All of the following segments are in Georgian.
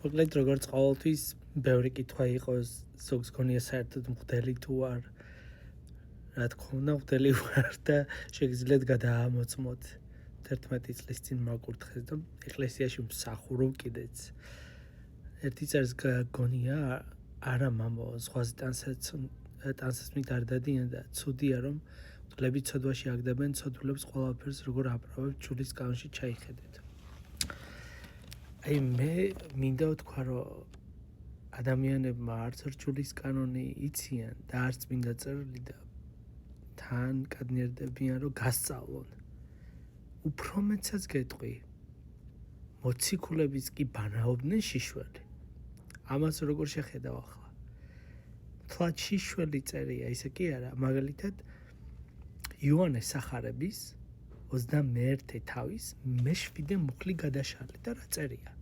მოკლედ როგორც ყოველთვის ბევრი კითხვა იყო ზოგს გონია საერთოდ მღვდელი თუ არ რა თქმა უნდა მღვდელი ვარ და შეგიძლიათ გადაამოწმოთ 11 წლის წინ მაკურთხეს და ეკლესიაში მსახურობ კიდეც ერთი წელს გონია არა მამო ზღვაზე ტანსაცმლით არ დადიან და ცუდია რომ მღვდლები ცოდვაში აგდებენ ცოდვილებს ყველაფერს როგორ აპრავებთ ჯულის კანონში ჩაიხედეთ აი მე მინდა ვთქვა რომ ადამიანებმა არც რჯულის კანონი იციან და არც მინდა წერილი და თან კადნიერდებიან რომ გასწავლონ უფრო მეცაც გეტყვი მოციქულების კი ბანაობდნენ შიშველი ამას როგორ შეხედავ ახლა თლად შიშველი წერია ისე კი არა მაგალითად იოანე სახარების 21 თავის მე-7 მუხლი გადაშალე და რა წერია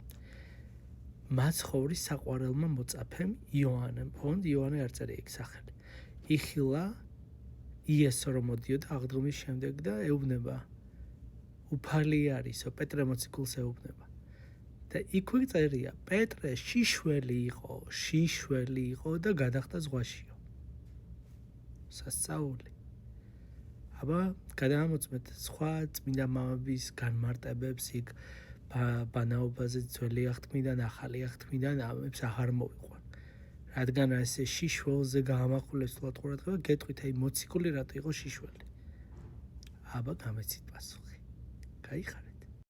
მაცხოვრის საყვარელმა მოწაფემ იოანემ ოღონდ იოანე არ წერია იქ სახელი იხილა იესო რომ მოდიოდა აღდგომის შემდეგ და ეუბნება უფალი არისო პეტრე მოციქულს ეუბნება და იქვე წერია პეტრე შიშველი იყო და გადახდა ზღვაშიო სასწაული აბა გადაამოწმეთ სხვა წმინდა მამების განმარტებებს იქ ბანაობაზე ძველი აღთქმიდან ახალი აღთქმიდან ამებს აღარ მოვიყვან რადგან ესე შიშველზე გაამახვილებს თულად ყურადღება გეტყვით აი მოციქული რატო იყო შიშველი აბა გამეცით პასუხი გაიხარეთ